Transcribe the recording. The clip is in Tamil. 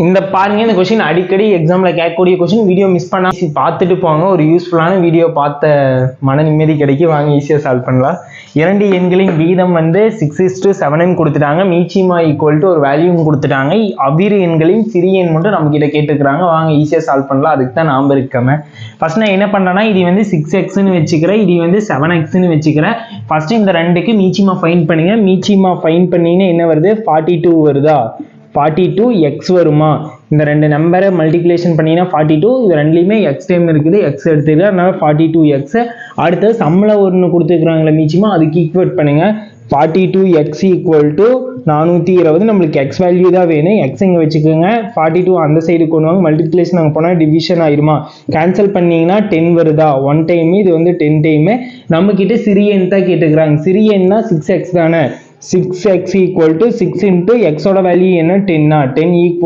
இந்த பாருங்க இந்த क्वेश्चन அடிக்கடி எக்ஸாம்ல கேட்கக்கூடிய क्वेश्चन. வீடியோ மிஸ் பண்ணாம பார்த்துட்டு போங்க. ஒரு யூஸ்ஃபுல்லான வீடியோ பார்த்த மன நிம்மதி கிடைக்கும். வாங்க ஈஸியா சால்வ் பண்ணலாம். இரண்டு எண்களின் விகிதம் வந்து 6:7 கொடுத்துட்டாங்க. மீச்சிமா ஈக்குவல் டு ஒரு வேல்யூ கொடுத்துட்டாங்க. அவ்விரு எண்களின் சிறிய எண் மட்டும் நம்ம கிட்ட கேட்டுக்கிறாங்க. வாங்க ஈஸியா சால்வ் பண்ணலாம். அதுக்கு தான் நாம இருக்கமே. ஃபர்ஸ்ட் நான் என்ன பண்றேன்னா இது வந்து 6x ன்னு வெச்சுக்கிறேன். இது வந்து 7x ன்னு வெச்சுக்கிறேன். ஃபர்ஸ்ட் இந்த ரெண்டுக்கு மீச்சிமா ஃபைண்ட் பண்ணுங்க. மீச்சிமா ஃபைண்ட் பண்ணீங்கன்னா என்ன வருது? 42 வருதா? 42x வருமா? இந்த ரெண்டு நம்பரை மல்டிப்ளிகேஷன் பண்ணீங்கன்னா 42. இது ரெண்டுலயுமே x டைம் இருக்குது. x எடுத்துக்கலாம். அதனால 42x. அடுத்து சம்ல ஒன்னு கொடுத்துக்கிறாங்களே மீச்சிமா, அதுக்கு ஈக்குவேட் பண்ணுங்க. 42x equal to 420. நம்மளுக்கு x வேல்யூ தான் வேணும். x இங்க வச்சுக்கோங்க. 42 அந்த சைடு கொண்டு வாங்க. மல்டிப்ளிகேஷன் அங்கே போனால் டிவிஷன் ஆயிருமா? கேன்சல் பண்ணீங்கன்னா 10 வருதா? 1 டைம். இது வந்து 10 டைம். நம்ம கிட்ட சிறிய எண் தான் கேட்டுக்கிறாங்க. சிறிய எண்ணா 6x தானே. 6x equal to 6 into x ஓட வேல்யூ என்ன? 10 10 equal